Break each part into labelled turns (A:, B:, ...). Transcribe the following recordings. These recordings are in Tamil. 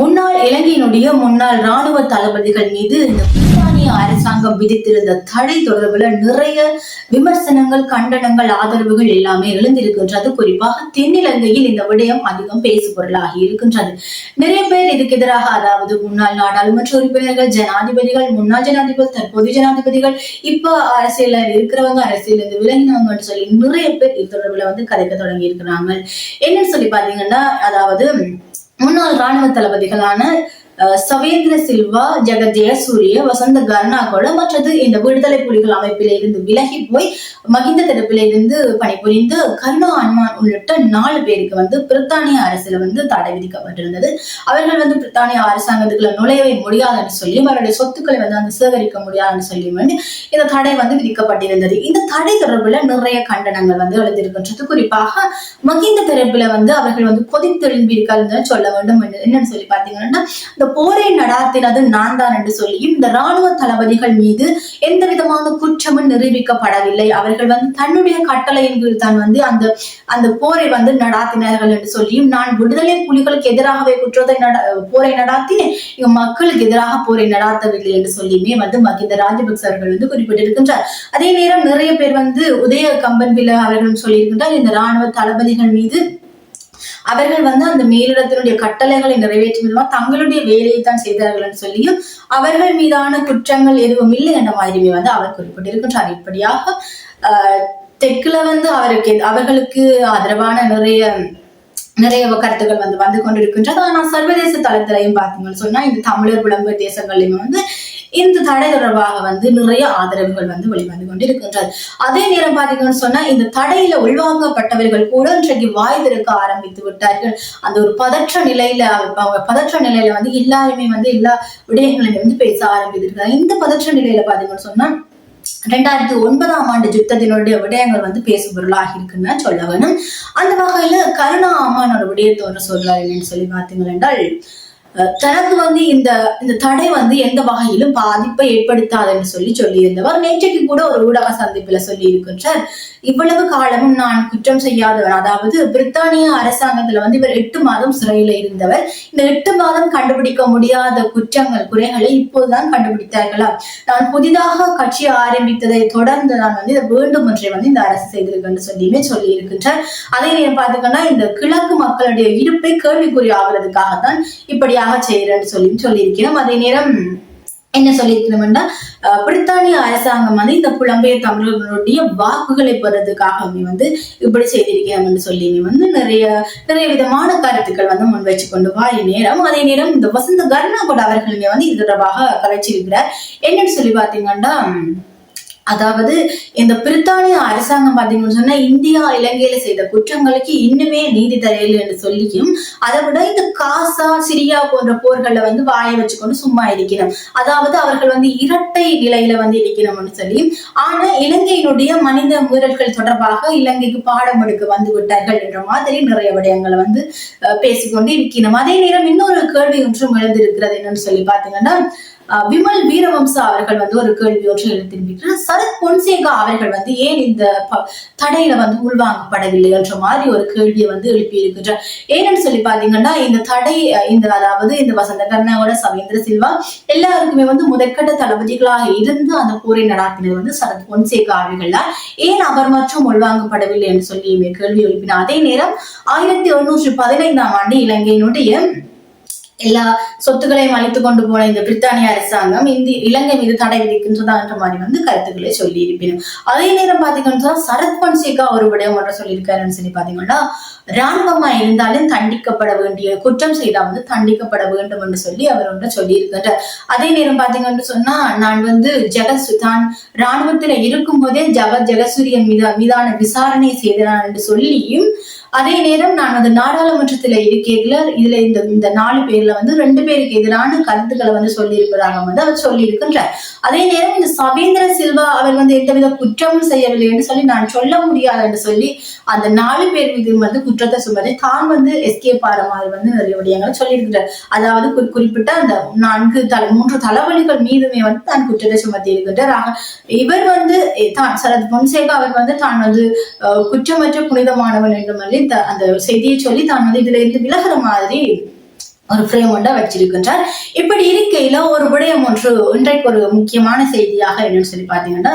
A: முன்னாள் இலங்கையினுடைய முன்னாள் ராணுவ தளபதிகள் மீது இந்த பிரித்தானிய அரசாங்கம் விதித்திருந்த தடை தொடர்புல நிறைய விமர்சனங்கள், கண்டனங்கள், ஆதரவுகள் எல்லாமே எழுந்திருக்கின்றது. குறிப்பாக தென்னிலங்கையில் இந்த விடயம் அதிகம் பேசு பொருளாகி இருக்கின்றது. நிறைய பேர் இதுக்கு எதிராக, அதாவது முன்னாள் நாடாளுமன்ற உறுப்பினர்கள், ஜனாதிபதிகள், முன்னாள் ஜனாதிபதி, தற்போது ஜனாதிபதிகள், இப்ப அரசியல் இருக்கிறவங்க, அரசியல் இருந்து விலகினவங்கன்னு சொல்லி நிறைய பேர் இது தொடர்புல கதைக்க தொடங்கி இருக்கிறாங்க. என்னன்னு சொல்லி பாத்தீங்கன்னா, அதாவது முன்னாள் ராணுவ தளபதிகளான சவேந்திர சில்வா, ஜெகத் ஜெயசூரிய, வசந்த கர்நாகோட மற்றது இந்த விடுதலை புலிகள் அமைப்பில இருந்து விலகி போய் மகிந்த தரப்பில இருந்து பணிபுரிந்து கருணா அன்மான் உள்ளிட்ட 4 பேருக்கு பிரித்தானிய அரசுல தடை விதிக்கப்பட்டிருந்தது. அவர்கள் பிரித்தானிய அரசாங்கத்துக்குள்ள நுழையவே முடியாதுன்னு சொல்லி, அவருடைய சொத்துக்களை அந்த சேகரிக்க முடியாதுன்னு சொல்லி இந்த தடை விதிக்கப்பட்டிருந்தது. இந்த தடை தொடர்புல நிறைய கண்டனங்கள் எழுந்திருக்கின்றது. குறிப்பாக மகிந்த தரப்புல அவர்கள் கொதித்தெழும்பியிருக்காருன்னு சொல்ல வேண்டும். என்னன்னு சொல்லி பாத்தீங்கன்னா, இந்த போரை நடாத்தினது நான் தான் என்று சொல்லியும், இந்த ராணுவ தளபதிகள் மீது எந்த விதமான குற்றமும் நிரூபிக்கப்படவில்லை, அவர்கள் தன்னுடைய கட்டளையின் கீழ் தான் அந்த போரை நடாத்தினார்கள் என்று சொல்லியும், நான் விடுதலை புலிகளுக்கு எதிராகவே போரை நடாத்தினேன், மக்களுக்கு எதிராக போரை நடாத்தவில்லை என்று சொல்லியுமே மகிந்த ராஜபக்ச அவர்கள் குறிப்பிட்டிருக்கின்றார். அதே நேரம் நிறைய பேர் உதய கம்பன்பில அவர்களும் சொல்லியிருக்கின்றார், இந்த ராணுவ தளபதிகள் மீது அவர்கள் அந்த மேலிடத்தினுடைய கட்டளைகளை நிறைவேற்றும் விதமா தங்களுடைய வேலையை தான் செய்தார்கள் என்று சொல்லியும், அவர்கள் மீதான குற்றங்கள் எதுவும் இல்லை என்ற மாதிரியுமே அவர் குறிப்பிட்டிருக்கின்றார். இப்படியாக தெற்குல அவர்களுக்கு ஆதரவான நிறைய கருத்துக்கள் வந்து கொண்டிருக்கின்றது. ஆனா சர்வதேச தளத்திலையும் பார்த்தீங்கன்னு சொன்னா, இந்த தமிழர் புலம்பெயர் தேசங்களையும் இந்த தடை தொடர்பாக நிறைய ஆதரவுகள் வெளிவந்து கொண்டிருக்கின்றது. அதே நேரம் பாத்தீங்கன்னு சொன்னா, இந்த தடையில உள்வாங்கப்பட்டவர்கள் கூட இன்றைக்கு வாய் திறக்க ஆரம்பித்து விட்டார்கள். அந்த ஒரு பதற்ற நிலையில எல்லாருமே எல்லா விடயங்களையும் பேச ஆரம்பித்திருக்கிறார். இந்த பதற்ற நிலையில பாத்தீங்கன்னு சொன்னா, 2009ஆம் ஆண்டு யுத்தத்தினுடைய விடயங்கள் பேசும் பொருளாகி இருக்குன்னு சொல்ல வேணும். அந்த வகையில கருணா அம்மானோட விடயத்தோட சொல்றாரு என்னன்னு சொல்லி பாத்தீங்க என்றால், தனக்கு இந்த தடை எந்த வகையிலும் பாதிப்பை ஏற்படுத்தாது என்று சொல்லியிருந்தவர் நேற்றைக்கு கூட ஒரு ஊடக சந்திப்புல சொல்லி இருக்கின்றார். இவ்வளவு காலமும் நான் குற்றம் செய்யாதவர், அதாவது பிரித்தானிய அரசாங்கத்துல இவர் 8 மாதம் சிறையில இருந்தவர், இந்த 8 மாதம் கண்டுபிடிக்க முடியாத குறைகளை இப்போதுதான் கண்டுபிடித்தார்களா, நான் புதிதாக கட்சி ஆரம்பித்ததை தொடர்ந்து நான் இதை வேண்டும் என்றே இந்த அரசு செய்திருக்கேன்னு சொல்லி இருக்கின்றார். அதே நேரம் பாத்தீங்கன்னா, இந்த கிழக்கு மக்களுடைய இருப்பை கேள்விக்குறி ஆகிறதுக்காகத்தான் இப்படி செய்யறேன்னு சொல்லியிருக்கிறோம். அதே நேரம் என்ன சொல்லியிருக்கணும்னா, பிரித்தானிய அரசாங்கம் இந்த புலம்பெயர் தமிழர்களுடைய வாக்குகளை பெறதுக்காகவே இப்படி செய்திருக்கிறோம் சொல்லி நிறைய விதமான கருத்துக்கள் முன் வச்சு கொண்டு வாய் நேரம். அதே நேரம் இந்த வசந்த கர்நாகோட அவர்களுமே இது தொடர்பாக கலைச்சிருக்கிறார். என்னன்னு சொல்லி பாத்தீங்கன்னா, அதாவது இந்த பிரித்தானிய அரசாங்கம் பாத்தீங்கன்னு சொன்னா, இந்தியா இலங்கையில செய்த குற்றங்களுக்கு இன்னுமே நீதி தரையில் என்று சொல்லியும், அதை விட இந்த காசா, சிரியா போன்ற போர்கள்ல வாயை வச்சுக்கொண்டு சும்மா இருக்கிறோம், அதாவது அவர்கள் இரட்டை நிலையில இருக்கணும்னு சொல்லி, ஆனா இலங்கையினுடைய மனித மீறல்கள் தொடர்பாக இலங்கைக்கு பாடம் எடுக்க விட்டார்கள் என்ற மாதிரி நிறைய விடயங்களை பேசிக்கொண்டு இருக்கிறோம். அதே நேரம் இன்னொரு கேள்வி ஒன்றும் எழுந்திருக்கிறது. என்னன்னு சொல்லி பாத்தீங்கன்னா, விமல் வீரவம்சா அவர்கள் ஒரு கேள்வி ஒன்று எழுத்திருக்கிறார். சரத் பொன்சேகா அவர்கள் ஏன் இந்த தடையில உள்வாங்கப்படவில்லை என்ற மாதிரி ஒரு கேள்வியை எழுப்பி இருக்கின்றார். ஏன்னு சொல்லி பாத்தீங்கன்னா, இந்த தடை அதாவது இந்த வசந்த கர்நாகோட, சவேந்திர சில்வா எல்லாருக்குமே முதற்கட்ட தளபதிகளாக இருந்து அந்த போரை நடாத்தினர் சரத் பொன்சேகா அவர்கள் ஏன் அவர் மற்றும் உள்வாங்கப்படவில்லை என்று சொல்லி கேள்வி எழுப்பினார். அதே நேரம் 1815ஆம் ஆண்டு இலங்கையினுடைய எல்லா சொத்துக்களையும் அழித்து கொண்டு போன இந்த பிரித்தானிய அரசாங்கம் இலங்கை மீது தடை விதிக்கின்றதா என்ற மாதிரி கருத்துக்களை சொல்லி இருப்பினும், அதே நேரம் பாத்தீங்கன்னா சரத் பொன்சேகா ஒரு விடயம் ஒன்று சொல்லியிருக்காருன்னு சொல்லி பாத்தீங்கன்னா, ராணுவமா இருந்தாலும் தண்டிக்கப்பட வேண்டிய, குற்றம் செய்தா தண்டிக்கப்பட வேண்டும் என்று சொல்லி அவர் ஒன்று சொல்லி இருக்கின்றார். அதே நேரம் பாத்தீங்கன்னு சொன்னா, நான் தான் ராணுவத்துல இருக்கும் போதே ஜெகசூரியன் மீதான விசாரணை செய்தான் என்று சொல்லியும், அதே நேரம் நான் நாடாளுமன்றத்துல இருக்கேன்ல, இதுல இந்த 4 பேர்ல 2 பேருக்கு எதிரான கருத்துக்களை சொல்லி இருப்பதாக அவர் சொல்லி இருக்கின்றார். அதே நேரம் இந்த சவேந்திர சில்வா அவர் எந்தவித குற்றமும் செய்யவில்லை என்று சொல்லி நான் சொல்ல முடியாது என்று சொல்லி அந்த 4 பேர் மீது குற்றத்தை சுமத்தி தான் எஸ்கேப் ஆற மாதிரி நிறைய விடயங்களை சொல்லி இருக்கின்றார். அதாவது குறிப்பிட்ட அந்த 3 தளபதிகள் மீதுமே தான் குற்றத்தை சுமத்தி இருக்கின்றார். இவர் தான் சரத் பொன்சேகா அவர் தான் குற்றமற்ற புனிதமானவன் என்று அந்த செய்தியை சொல்லி தான் இதுல இருந்து விலகிற மாதிரி ஒரு ஃப்ரேம் ஒன்றை வச்சிருக்கின்றார். இப்படி இருக்கையில ஒரு விடயம் ஒன்று இன்றைக்கு ஒரு முக்கியமான செய்தியாக என்னன்னு சொல்லி பாத்தீங்கன்னா,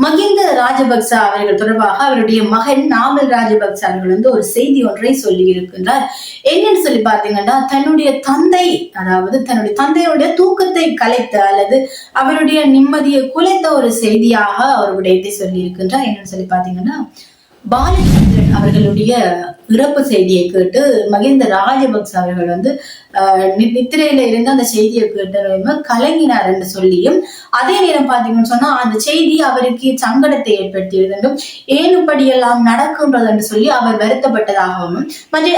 A: மகிந்த ராஜபக்ச அவர்கள் தொடர்பாக அவருடைய மகன் நாமல் ராஜபக்ச அவர்கள் ஒரு செய்தி ஒன்றை சொல்லி இருக்கின்றார். என்னன்னு சொல்லி பாத்தீங்கன்னா, தன்னுடைய தந்தை, அதாவது தன்னுடைய தந்தையுடைய தூக்கத்தை கலைத்த அல்லது அவருடைய நிம்மதியை குலைத்த ஒரு செய்தியாக அவர் விடயத்தை சொல்லி இருக்கின்றார். என்னன்னு சொல்லி பாத்தீங்கன்னா, பாலச்சந்திரன் அவர்களுடைய இறப்பு செய்தியை கேட்டு மகிந்த ராஜபக்ச அவர்கள் நித்திரையில இருந்து அந்த செய்தியை கேட்டு கலங்கினார் என்று சொல்லியும், அதே நேரம் பாத்தீங்கன்னு சொன்னா அந்த செய்தி அவருக்கு சங்கடத்தை ஏற்படுத்தியிருந்தும், ஏன் இப்படியெல்லாம் நடக்கின்றது என்று சொல்லி அவர் வருத்தப்பட்டதாகவும்,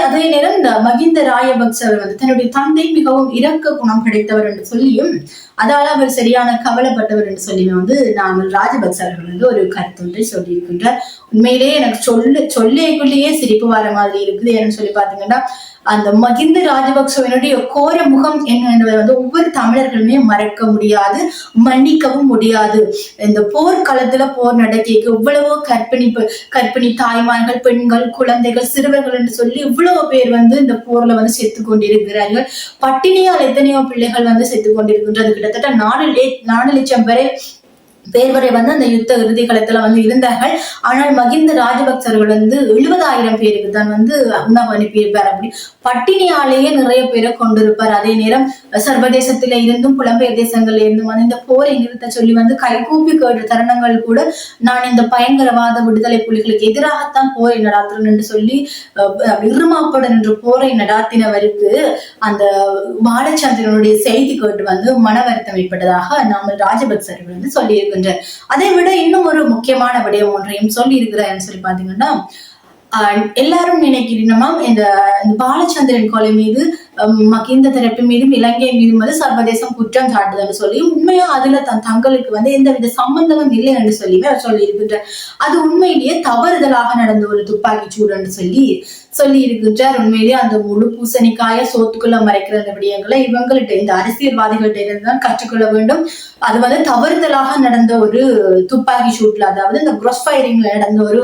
A: அதே நேரம் இந்த மகிந்த ராஜபக்ச அவர் தன்னுடைய தந்தை மிகவும் இரக்க குணம் கிடைத்தவர் என்று சொல்லியும், அதால அவர் சரியான கவலைப்பட்டவர் என்று சொல்லி நாமல் ராஜபக்ச அவர்கள் ஒரு கருத்தொன்றை சொல்லி இருக்கின்றார். உண்மையிலேயே எனக்கு சொல்லேக்குள்ளேயே சிரிப்பு வர மாதிரி இருக்குது. ஏன்னு சொல்லி பாத்தீங்கன்னா, அந்த மகிந்த ராஜபக்சவனுடைய கோர முகம் என்ன ஒவ்வொரு தமிழர்களுமே மறக்க முடியாது, மன்னிக்கவும் முடியாது. இந்த போர்க்களத்துல போர் நடக்கைக்கு இவ்வளவோ கர்ப்பிணி தாய்மார்கள், பெண்கள், குழந்தைகள், சிறுவர்கள் என்று சொல்லி இவ்வளவு பேர் இந்த போர்ல செத்து கொண்டிருக்கிறார்கள். பட்டினியால் எத்தனையோ பிள்ளைகள் செத்து கொண்டிருக்கின்றது. கிட்டத்தட்ட 4 லட்சம் பேரை வரை அந்த யுத்த இறுதி களத்துல இருந்தார்கள். ஆனால் மகிந்த ராஜபக்சர்கள் 70,000 பேருக்கு தான் உணவு அனுப்பியிருப்பார். அப்படி பட்டினியாலேயே நிறைய பேரை கொண்டிருப்பார். அதே நேரம் சர்வதேசத்தில இருந்தும் புலம்பெயர் தேசங்கள்ல இருந்தும் இந்த போரை நிறுத்த சொல்லி கைகூப்பி கேட்ட தருணங்கள் கூட, நான் இந்த பயங்கரவாத விடுதலை புலிகளுக்கு எதிராகத்தான் போரை நடாத்துறேன் என்று சொல்லி இருமாப்புடன் என்று போரை நடாத்தினவருக்கு அந்த பாலச்சந்திரனுடைய செய்தி கேட்டு மன வருத்தம் ஏற்பட்டதாக நாமல் ராஜபக்சர்கள் சொல்லியிருக்கிறார். அதை விட இன்னும் ஒரு முக்கியமான விடயம் ஒன்றையும் சொல்லி இருக்கிறார் சொல்லி பாத்தீங்கன்னா, எல்லாரும் நினைக்கிறீங்கம்மா இந்த பாலச்சந்திரன் கொலை மீது மகிந்த தரப்பு மீதும் இலங்கை மீதும் சர்வதேசம் குற்றம் சாட்டுதுன்னு சொல்லி, உண்மையா அதுல தங்களுக்கு எந்தவித சம்பந்தமும் இல்லை என்று சொல்லி இருக்கின்றார். அது உண்மையிலேயே தவறுதலாக நடந்த ஒரு துப்பாக்கி சூடு என்று சொல்லி இருக்கின்றார். உண்மையிலேயே அந்த முழு பூசணிக்காய சோத்துக்குள்ள மறைக்கிற அந்த விடயங்களை இவங்கள்ட்ட, இந்த அரசியல்வாதிகள்ட்ட இருந்துதான் கற்றுக்கொள்ள வேண்டும். அது தவறுதலாக நடந்த ஒரு துப்பாக்கி சூட்ல, அதாவது இந்த கிராஸ் ஃபயரிங்ல நடந்த ஒரு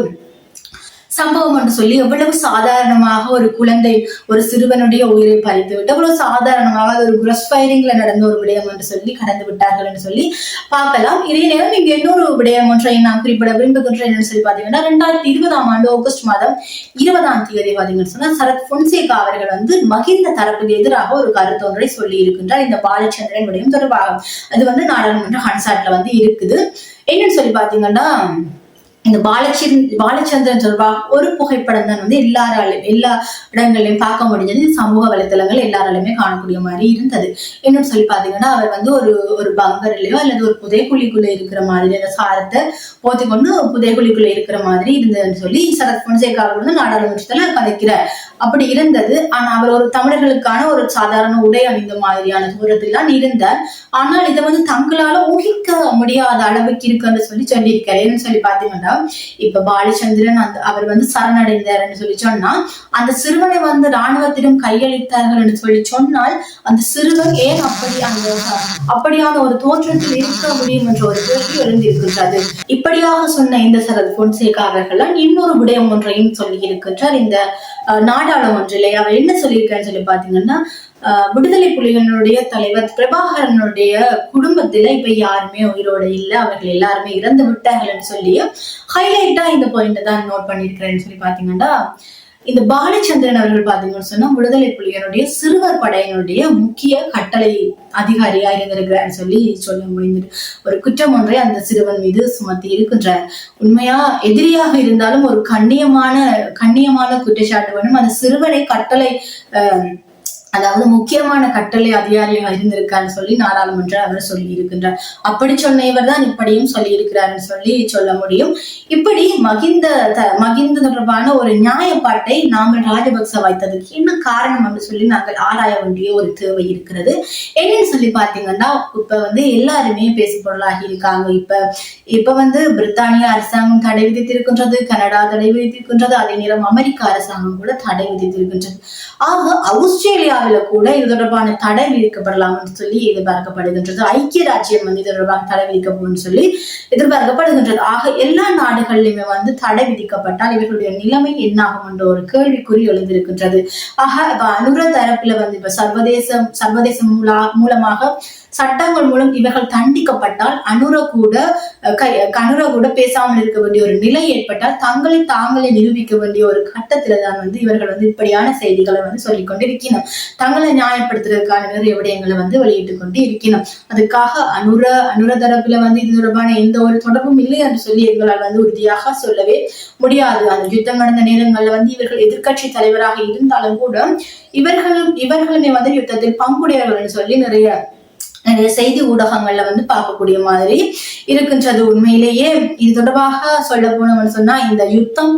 A: சம்பவம் என்று சொல்லி எவ்வளவு சாதாரணமாக ஒரு குழந்தை, ஒரு சிறுவனுடைய உயிரை பறித்து விட்டு எவ்வளவு சாதாரணமாக ஒரு கிராஸ் ஃபயரிங்ல நடந்த ஒரு விடயம் என்று சொல்லி கடந்து விட்டார்கள் என்று சொல்லி பார்க்கலாம். இதே நேரம் இங்க இன்னொரு விடயம் ஒன்றை நான் குறிப்பிட விரும்புகின்றேன் என்று சொல்லி பாத்தீங்கன்னா, 2020 ஆகஸ்ட் மாதம் 20 பாத்தீங்கன்னு சொன்னா சரத் பொன்சேகா அவர்கள் மகிந்த தரப்புக்கு எதிராக ஒரு கருத்து ஒன்றை சொல்லி இருக்கின்றார். இந்த பாலச்சந்திரன் விடயம் தொடர்பாக அது நாடாளுமன்ற ஹன்சாட்ல இருக்குது. என்னன்னு சொல்லி பாத்தீங்கன்னா, இந்த பாலச்சந்திரன் தொடர்பாக ஒரு புகைப்படம் தான் எல்லா இடங்களையும் பார்க்க முடிஞ்சது. சமூக வலைத்தளங்கள் எல்லாராலுமே காணக்கூடிய மாதிரி இருந்தது. என்னன்னு சொல்லி பாத்தீங்கன்னா, அவர் ஒரு பங்கர்லயோ அல்லது ஒரு புதைக்குழிக்குள்ள இருக்கிற மாதிரி அந்த சாரத்தை போத்தி கொண்டு புதைக்குழிக்குள்ள இருக்கிற மாதிரி இருந்ததுன்னு சொல்லி சரத் பொன்சேகா அவர் நாடாளுமன்றத்துல கதைக்கிறார். அப்படி இருந்தது. ஆனா அவர் ஒரு தமிழர்களுக்கான ஒரு சாதாரண உடை அணிந்த மாதிரியான தூரத்தில் தான் இருந்தார். ஆனால் இதை தங்களால ஊகிக்க முடியாத அளவுக்கு இருக்குன்னு சொல்லியிருக்காரு. என்னன்னு சொல்லி பாத்தீங்கன்னா, இப்ப பாலச்சந்திரன் அவர் சரணடைந்தார் என்று சொல்லி சொன்னா, அந்த சிறுவனை ராணுவத்திடம் கையளித்தார்கள் என்று சொல்லி சொன்னால், அந்த சிறுவன் ஏன் அப்படியான ஒரு தோற்றத்தில் இருக்க முடியும் என்ற ஒரு கேள்வி எழுந்திருக்கின்றது. இப்படியாக சொன்ன இந்த சரத் பொன்சேகா அவர்கள் இன்னொரு விடயம் ஒன்றையும் சொல்லி இருக்கின்றார். இந்த நாடாளுமன்றிலே அவர் என்ன சொல்லியிருக்காருன்னு சொல்லி பாத்தீங்கன்னா, விடுதலை புலிகளுடைய தலைவர் பிரபாகரனுடைய குடும்பத்துல இப்ப யாருமே உயிரோட இல்லை, அவர்கள் எல்லாருமே இறந்து விட்டார்கள் சொல்லி ஹைலைட்டா இந்த பாயிண்ட் தான் நோட் பண்ணிருக்கிறேன்னு சொல்லி பாத்தீங்கன்னா, இந்த பாலச்சந்திரன் அவர்கள் பாத்தீங்கன்னு சொன்னா விடுதலை புலிகளுடைய சிறுவர் படையினுடைய முக்கிய கட்டளை அதிகாரியா இருந்திருக்கிறார் சொல்ல முடிந்தது. ஒரு குற்றம் ஒன்றை அந்த சிறுவன் மீது சுமத்தி இருக்கின்றார். உண்மையா எதிரியாக இருந்தாலும் ஒரு கண்ணியமான குற்றச்சாட்டு வேணும். அந்த சிறுவனை கட்டளை அதாவது முக்கியமான கட்டளை அதிகாரியாக இருந்திருக்காருன்னு சொல்லி நாடாளுமன்ற அவர் சொல்லி இருக்கின்றார். அப்படி சொன்ன இவர் தான் இப்படியும் சொல்லி இருக்கிறாருன்னு சொல்ல முடியும். இப்படி மகிந்த தொடர்பான ஒரு நியாயப்பாட்டை நாமல் ராஜபக்ச வைத்ததுக்கு என்ன காரணம் அப்படின்னு சொல்லி நாங்கள் ஆராய வேண்டிய ஒரு தேவை இருக்கிறது. என்னன்னு சொல்லி பாத்தீங்கன்னா, இப்ப எல்லாருமே பேசு பொருளாகி இருக்காங்க. இப்ப பிரித்தானிய அரசாங்கம் தடை விதித்திருக்கின்றது, கனடா தடை விதித்திருக்கின்றது, அதே நேரம் அமெரிக்க அரசாங்கம் கூட தடை விதித்திருக்கின்றது. ஆக ஆஸ்திரேலியா இந்தியாவில கூட இது தொடர்பான தடை விதிக்கப்படலாம் என்று சொல்லி எதிர்பார்க்கப்படுகின்றது. ஐக்கிய ராஜ்யம் வந்து இது தொடர்பாக தடை விதிக்கப்படும் சொல்லி எதிர்பார்க்கப்படுகின்றது. ஆக எல்லா நாடுகளிலுமே வந்து தடை விதிக்கப்பட்டால் இவர்களுடைய நிலைமை என்னாகும் என்ற ஒரு கேள்விக்குறி எழுந்திருக்கின்றது. ஆக அனுர தரப்புல வந்து இப்ப சர்வதேசம் மூலமாக சட்டங்கள் மூலம் இவர்கள் தண்டிக்கப்பட்டால் அனுர கூட பேசாமல் இருக்க வேண்டிய ஒரு நிலை ஏற்பட்டால் தங்களை தாங்களே நிரூபிக்க வேண்டிய ஒரு கட்டத்துல தான் வந்து இவர்கள் வந்து இப்படியான செய்திகளை வந்து சொல்லிக் கொண்டு இருக்கணும். தங்களை நியாயப்படுத்துறதுக்கான நிறைய விடயங்களை வந்து வெளியிட்டுக் கொண்டு இருக்கணும். அதுக்காக அனுர தரப்புல வந்து இது தொடர்பான எந்த ஒரு தொடர்பும் இல்லை என்று சொல்லி எங்களால் வந்து உறுதியாக சொல்லவே முடியாது. அந்த யுத்தம் நடந்த நேரங்கள்ல வந்து இவர்கள் எதிர்கட்சி தலைவராக இருந்தாலும் கூட இவர்களுமே வந்து யுத்தத்தில் பங்குடையவர்கள் சொல்லி நிறைய செய்தி ஊடகங்கள்ல வந்து பார்க்கக்கூடிய மாதிரி இருக்கின்றது. உண்மையிலேயே இது தொடர்பாக சொல்ல போனோம்னு சொன்னா இந்த யுத்தம்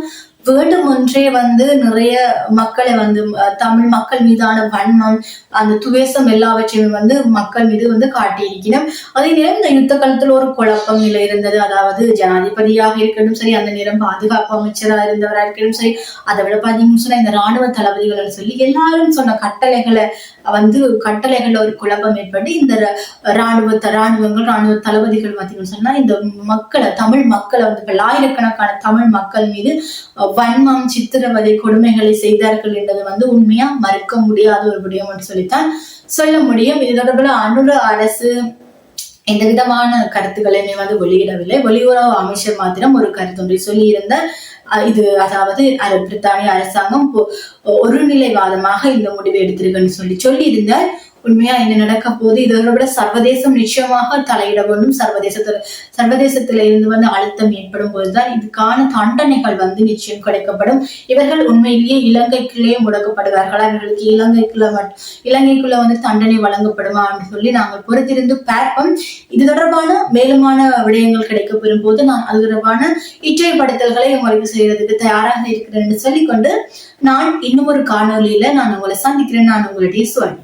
A: வேண்டுமென்றே வந்து நிறைய மக்களை வந்து தமிழ் மக்கள் மீதான வன்மம் அந்த துவேசம் எல்லாவற்றையும் வந்து மக்கள் மீது வந்து காட்டியிருக்கணும். அதே நேரம் இந்த யுத்த காலத்துல ஒரு குழப்பம் நிலை இருந்தது. அதாவது ஜனாதிபதியாக இருக்கட்டும் சரி, அந்த நேரம் பாதுகாப்பு அமைச்சராக இருந்தவராக இருக்கட்டும் சரி, அதை விட பாத்தீங்கன்னு சொன்னா இந்த ராணுவ தளபதிகள் சொல்லி எல்லாரும் சொன்ன கட்டளைகள்ல ஒரு குழப்பம் ஏற்பட்டு இந்த ராணுவ தளபதிகள் பாத்தீங்கன்னு சொன்னா இந்த தமிழ் மக்களை வந்து பல்லாயிரக்கணக்கான தமிழ் மக்கள் மீது வன்மம் சித்திரவதை கொடுமைகளை செய்தார்கள் என்பது வந்து உண்மையா மறுக்க முடியாத ஒரு விடயம் என்று சொல்லித்தான் சொல்ல முடியும். இது தொடர்புல அனுர அரசு எந்த விதமான கருத்துக்களையுமே வந்து வெளியிடவில்லை. வெளியுறவு அமைச்சர் மாத்திரம் ஒரு கருத்தொன்றை சொல்லியிருந்த இது அதாவது பிரித்தானிய அரசாங்கம் ஒருநிலைவாதமாக இந்த முடிவை எடுத்திருக்குன்னு சொல்லி இருந்தார். உண்மையா என்ன நடக்க போது இதோட விட சர்வதேசம் நிச்சயமாக தலையிட வேண்டும். சர்வதேசத்துல இருந்து வந்து அழுத்தம் ஏற்படும் போதுதான் இதுக்கான தண்டனைகள் வந்து நிச்சயம் கிடைக்கப்படும். இவர்கள் உண்மையிலேயே இலங்கைக்குள்ளேயே முடக்கப்படுவார்களா, இவர்களுக்கு இலங்கைக்குள்ள வந்து தண்டனை வழங்கப்படுமா என்று சொல்லி நாங்கள் பொறுத்திருந்து பார்ப்போம். இது தொடர்பான மேலுமான விடயங்கள் கிடைக்கப்பெறும் போது நான் அது தொடர்பான இற்றைப்படுத்தல்களை உங்களுக்கு செய்யறதுக்கு தயாராக இருக்கிறேன் என்று சொல்லிக்கொண்டு நான் இன்னும் ஒரு காணொலியில நான் உங்களை சந்திக்கிறேன். நான் உங்களுடைய சுவன்.